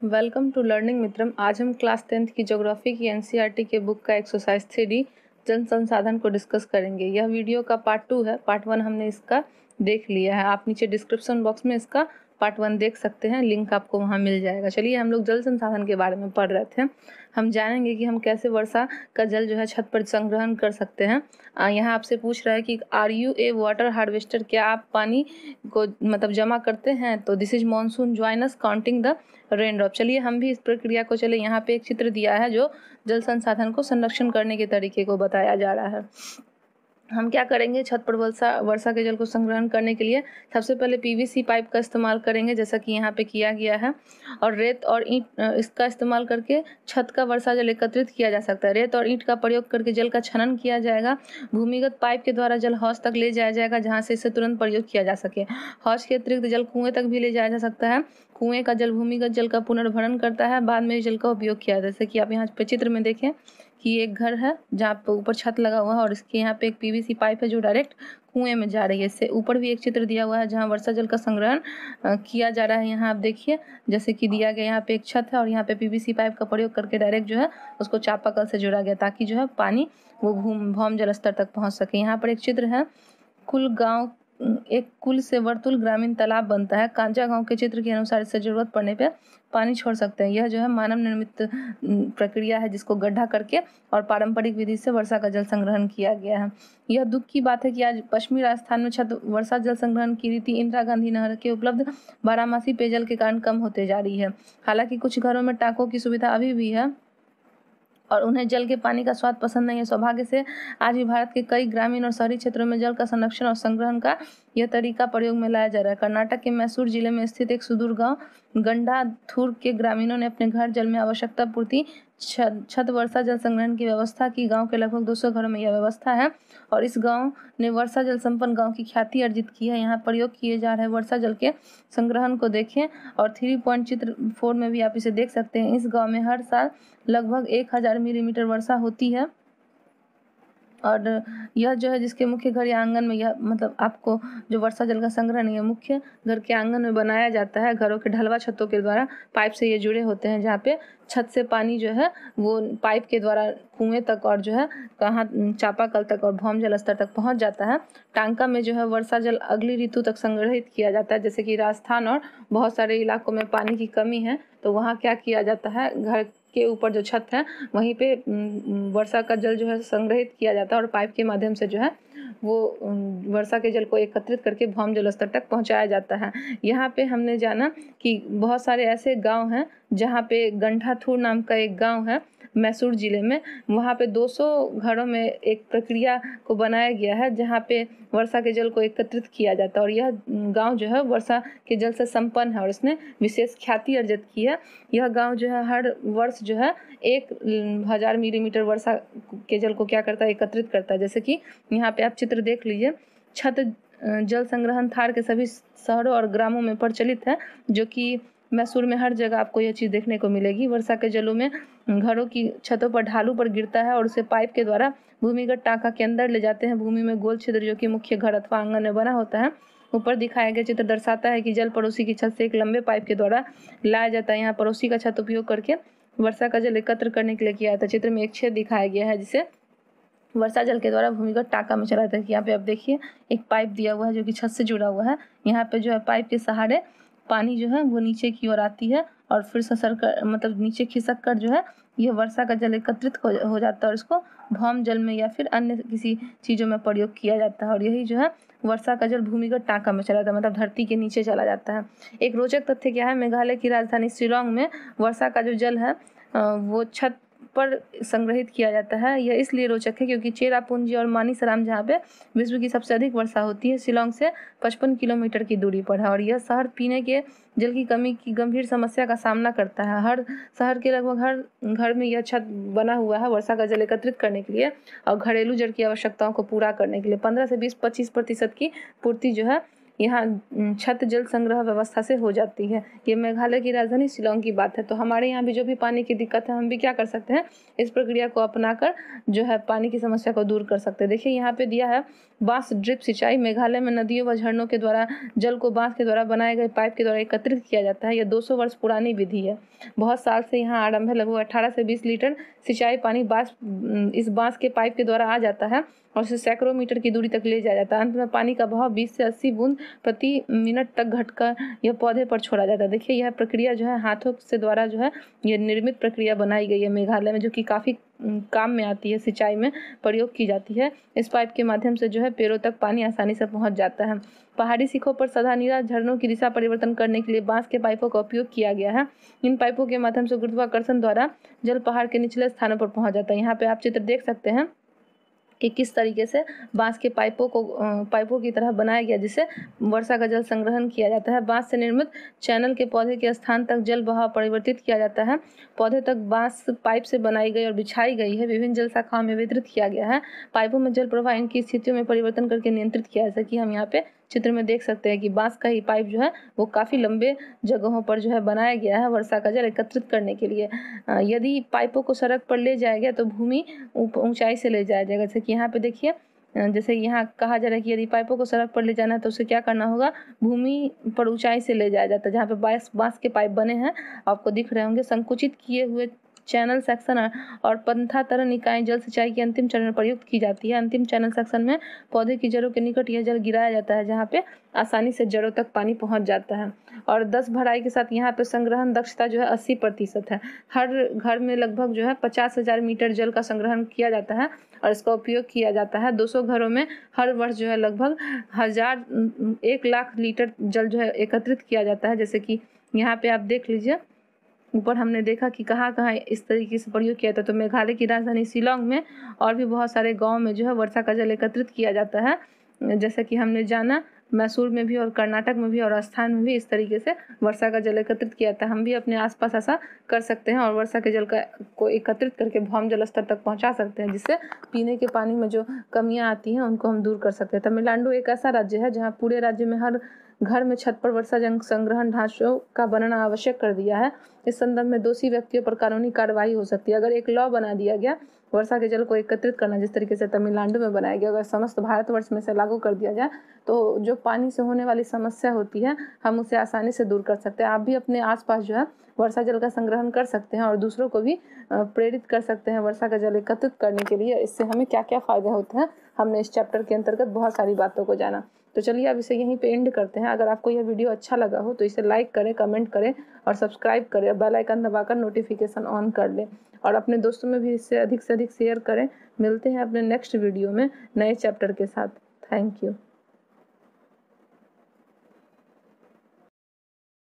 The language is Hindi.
वेलकम टू लर्निंग मित्रम। आज हम क्लास 10th की ज्योग्राफी की एनसीईआरटी के बुक का एक्सरसाइज 3D जल संसाधन को डिस्कस करेंगे। यह वीडियो का पार्ट 2 है। पार्ट 1 हमने इसका देख लिया है। आप नीचे डिस्क्रिप्शन बॉक्स में इसका पार्ट 1 देख सकते हैं, लिंक आपको वहाँ मिल जाएगा। चलिए, हम लोग जल संसाधन के बारे में पढ़ रहे थे। हम जानेंगे कि हम कैसे वर्षा का जल जो है छत पर संग्रहण कर सकते हैं। यहाँ आपसे पूछ रहा है कि are you a water harvester, क्या आप पानी को जमा करते हैं? तो this is monsoon join counting the raindrop. चलिए हम भी इस प्रक्रिया को चले। यहाँ पे एक चित्र दिया है जो जल संसाधन को संरक्षण करने के तरीके को बताया जा रहा है। हम क्या करेंगे, छत पर वर्षा के जल को संग्रहण करने के लिए सबसे पहले पीवीसी पाइप का इस्तेमाल करेंगे, जैसा कि यहाँ पे किया गया है। और रेत और ईंट इसका इस्तेमाल करके छत का वर्षा जल एकत्रित किया जा सकता है। रेत और ईंट का प्रयोग करके जल का छनन किया जाएगा। भूमिगत पाइप के द्वारा जल हौज तक ले जाया जाएगा, जहाँ से इसे तुरंत प्रयोग किया जा सके। हौज के अतिरिक्त जल कुएं तक भी ले जाया जा सकता है। कुएं का जल भूमिगत जल का पुनर्भरण करता है, बाद में इस जल का उपयोग किया। जैसे कि आप यहाँ पे चित्र में देखें कि एक घर है जहाँ पे ऊपर छत लगा हुआ है और इसके यहाँ पे एक पीवीसी पाइप है जो डायरेक्ट कुएं में जा रही है। इससे ऊपर भी एक चित्र दिया हुआ है जहाँ वर्षा जल का संग्रहण किया जा रहा है। यहाँ आप देखिए, जैसे कि दिया गया, यहाँ पे एक छत है और यहाँ पे पीवीसी पाइप का प्रयोग करके डायरेक्ट जो है उसको चापाकल से जोड़ा गया, ताकि जो है पानी वो भौम जल स्तर तक पहुँच सके। यहाँ पर एक चित्र है, एक कुल से वर्तुल ग्रामीण तालाब बनता है। कांजा गांव के चित्र के अनुसार इससे जरूरत पड़ने पे पानी छोड़ सकते हैं। यह जो है मानव निर्मित प्रक्रिया है, जिसको गड्ढा करके और पारंपरिक विधि से वर्षा का जल संग्रहण किया गया है। यह दुख की बात है कि आज पश्चिमी राजस्थान में छत वर्षा जल संग्रहण की रीति इंदिरा गांधी नहर के उपलब्ध बारहमासी पेयजल के कारण कम होते जा रही है। हालांकि कुछ घरों में टांकों की सुविधा अभी भी है और उन्हें जल के पानी का स्वाद पसंद नहीं है। सौभाग्य से आज भी भारत के कई ग्रामीण और शहरी क्षेत्रों में जल का संरक्षण और संग्रहण का यह तरीका प्रयोग में लाया जा रहा है। कर्नाटक के मैसूर जिले में स्थित एक सुदूर गांव गंडाथूर के ग्रामीणों ने अपने घर जल में आवश्यकता पूर्ति छत वर्षा जल संग्रहण की व्यवस्था की। गांव के लगभग 200 घरों में यह व्यवस्था है और इस गांव ने वर्षा जल संपन्न गांव की ख्याति अर्जित की है। यहाँ प्रयोग किए जा रहे वर्षा जल के संग्रहण को देखें और 3 पॉइंट चित्र 4 में भी आप इसे देख सकते हैं। इस गांव में हर साल लगभग 1000 मिलीमीटर वर्षा होती है और यह जो है जिसके मुख्य घर या आंगन में, यह आपको जो वर्षा जल का संग्रहण है मुख्य घर के आंगन में बनाया जाता है। घरों के ढलवा छतों के द्वारा पाइप से ये जुड़े होते हैं, जहाँ पे छत से पानी जो है वो पाइप के द्वारा कुएं तक और जो है कहाँ चापाकल तक और भौम जल स्तर तक पहुंच जाता है। टांका में जो है वर्षा जल अगली ऋतु तक संग्रहित किया जाता है। जैसे कि राजस्थान और बहुत सारे इलाकों में पानी की कमी है, तो वहाँ क्या किया जाता है, घर के ऊपर जो छत है वहीं पे वर्षा का जल जो है संग्रहित किया जाता है और पाइप के माध्यम से जो है वो वर्षा के जल को एकत्रित करके भौम जल स्तर तक पहुंचाया जाता है। यहाँ पे हमने जाना कि बहुत सारे ऐसे गांव हैं जहाँ पे गंडाथूर नाम का एक गांव है मैसूर जिले में। वहाँ पे 200 घरों में एक प्रक्रिया को बनाया गया है जहाँ पे वर्षा के जल को एकत्रित किया जाता है और यह गांव जो है वर्षा के जल से संपन्न है और इसने विशेष ख्याति अर्जित की है। यह गांव जो है हर वर्ष जो है 1000 मिलीमीटर वर्षा के जल को क्या करता है, एकत्रित करता है। जैसे कि यहाँ पे आप चित्र देख लीजिए, छत जल संग्रहण थार के सभी शहरों और ग्रामों में प्रचलित है, जो कि मैसूर में हर जगह आपको यह चीज़ देखने को मिलेगी। वर्षा के जलों में घरों की छतों पर ढालू पर गिरता है और उसे पाइप के द्वारा भूमिगत टांका के अंदर ले जाते हैं। भूमि में गोल छिद्र जो कि मुख्य घर अथवा आंगन में बना होता है। ऊपर दिखाया गया चित्र दर्शाता है कि जल पड़ोसी की छत से एक लंबे पाइप के द्वारा लाया जाता है। यहाँ पड़ोसी का छत उपयोग करके वर्षा का जल एकत्र करने के लिए किया जाता है। चित्र में एक छेद दिखाया गया है जिसे वर्षा जल के द्वारा भूमिगत टांका में चला जाता है। यहाँ पे आप देखिए एक पाइप दिया हुआ है जो कि छत से जुड़ा हुआ है। यहाँ पे जो है पाइप के सहारे पानी जो है वो नीचे की ओर आती है और फिर ससर कर नीचे खिसक कर जो है यह वर्षा का जल एकत्रित हो जाता है और इसको भौम जल में या फिर अन्य किसी चीज़ों में प्रयोग किया जाता है और यही जो है वर्षा का जल भूमिगत टांका में चला जाता है, धरती के नीचे चला जाता है। एक रोचक तथ्य क्या है, मेघालय की राजधानी शिलांग में वर्षा का जो जल है वो छत पर संग्रहित किया जाता है। यह इसलिए रोचक है क्योंकि चेरापूंजी और मानीसराम जहाँ पे विश्व की सबसे अधिक वर्षा होती है, शिलांग से 55 किलोमीटर की दूरी पर है और यह शहर पीने के जल की कमी की गंभीर समस्या का सामना करता है। हर शहर के लगभग हर घर में यह छत बना हुआ है वर्षा का जल एकत्रित करने के लिए और घरेलू जल की आवश्यकताओं को पूरा करने के लिए। 15 से 20-25% की पूर्ति जो है यहाँ छत जल संग्रह व्यवस्था से हो जाती है। ये मेघालय की राजधानी शिलांग की बात है। तो हमारे यहाँ भी जो भी पानी की दिक्कत है, हम भी क्या कर सकते हैं, इस प्रक्रिया को अपनाकर जो है पानी की समस्या को दूर कर सकते हैं। देखिए यहाँ पे दिया है बांस ड्रिप सिंचाई। मेघालय में नदियों व झरनों के द्वारा जल को बांस के द्वारा बनाए गए पाइप के द्वारा एकत्रित किया जाता है। यह 200 वर्ष पुरानी विधि है, बहुत साल से यहाँ आरंभ है। लगभग 18 से 20 लीटर सिंचाई पानी इस बांस के पाइप के द्वारा आ जाता है और इसे सैकड़ों मीटर की दूरी तक ले जाया जाता है। अंत में पानी का बहाव 20 से 80 बूंद प्रति मिनट तक घटकर यह पौधे पर छोड़ा जाता है। देखिए यह प्रक्रिया जो है हाथों से द्वारा जो है यह निर्मित प्रक्रिया बनाई गई है मेघालय में, जो कि काफ़ी काम में आती है, सिंचाई में प्रयोग की जाती है। इस पाइप के माध्यम से जो है पेड़ों तक पानी आसानी से पहुंच जाता है। पहाड़ी सिखों पर सधानीरा झरनों की दिशा परिवर्तन करने के लिए बांस के पाइपों का उपयोग किया गया है। इन पाइपों के माध्यम से गुरुत्वाकर्षण द्वारा जल पहाड़ के निचले स्थानों पर पहुंच जाता है। यहाँ पे आप चित्र देख सकते हैं कि किस तरीके से बांस के पाइपों की तरह बनाया गया, जिससे वर्षा का जल संग्रहण किया जाता है। बांस से निर्मित चैनल के पौधे के स्थान तक जल बहाव परिवर्तित किया जाता है। पौधे तक बांस पाइप से बनाई गई और बिछाई गई है, विभिन्न जल शाखाओं में वितरित किया गया है। पाइपों में जल प्रवाह इनकी स्थितियों में परिवर्तन करके नियंत्रित किया, जैसा कि हम यहाँ पे चित्र में देख सकते हैं कि बांस का ही पाइप जो है वो काफ़ी लंबे जगहों पर जो है बनाया गया है वर्षा का जल एकत्रित करने के लिए। यदि पाइपों को सड़क पर ले जाया गया तो भूमि ऊंचाई से ले जाया जाएगा। जैसे कि यहाँ पे देखिए, जैसे यहाँ कहा जा रहा है कि यदि पाइपों को सड़क पर ले जाना है तो उसे क्या करना होगा, भूमि पर ऊंचाई से ले जाया जाता है। जहाँ पे बांस के पाइप बने हैं आपको दिख रहे होंगे, संकुचित किए हुए चैनल सेक्शन और पंथातरण इकाई जल सिंचाई के अंतिम चरण में प्रयुक्त की जाती है। अंतिम चैनल सेक्शन में पौधे की जड़ों के निकट यह जल गिराया जाता है, जहाँ पे आसानी से जड़ों तक पानी पहुँच जाता है। और 10 भराई के साथ यहाँ पे संग्रहण दक्षता जो है 80% है। हर घर में लगभग जो है 50,000 मीटर जल का संग्रहण किया जाता है और इसका उपयोग किया जाता है। 200 घरों में हर वर्ष जो है लगभग 1 लाख लीटर जल जो है एकत्रित किया जाता है। जैसे कि यहाँ पे आप देख लीजिए, ऊपर हमने देखा कि कहाँ कहाँ इस तरीके से प्रयोग किया था। तो मेघालय की राजधानी शिलांग में और भी बहुत सारे गाँव में जो है वर्षा का जल एकत्रित किया जाता है। जैसा कि हमने जाना, मैसूर में भी और कर्नाटक में भी और राजस्थान में भी इस तरीके से वर्षा का जल एकत्रित किया जाता है। हम भी अपने आसपास ऐसा कर सकते हैं और वर्षा के जल को एकत्रित करके भौम जल स्तर तक पहुंचा सकते हैं, जिससे पीने के पानी में जो कमियां आती हैं उनको हम दूर कर सकते हैं। तमिलनाडु एक ऐसा राज्य है जहाँ पूरे राज्य में हर घर में छत पर वर्षा जल संग्रहण ढांचों का बनना आवश्यक कर दिया है। इस संदर्भ में दोषी व्यक्तियों पर कानूनी कार्रवाई हो सकती है। अगर एक लॉ बना दिया गया वर्षा के जल को एकत्रित करना, जिस तरीके से तमिलनाडु में बनाया गया, अगर समस्त भारतवर्ष में से लागू कर दिया जाए तो जो पानी से होने वाली समस्या होती है हम उसे आसानी से दूर कर सकते हैं। आप भी अपने आसपास जो है वर्षा जल का संग्रहण कर सकते हैं और दूसरों को भी प्रेरित कर सकते हैं वर्षा का जल एकत्रित करने के लिए। इससे हमें क्या क्या फ़ायदे होते हैं, हमने इस चैप्टर के अंतर्गत बहुत सारी बातों को जाना। तो चलिए अब इसे यहीं पे एंड करते हैं। अगर आपको यह वीडियो अच्छा लगा हो तो इसे लाइक करें, कमेंट करें और सब्सक्राइब करें, बेल आइकन दबाकर नोटिफिकेशन ऑन कर लें और अपने दोस्तों में भी इसे अधिक से अधिक शेयर करें। मिलते हैं अपने नेक्स्ट वीडियो में नए चैप्टर के साथ। Thank you.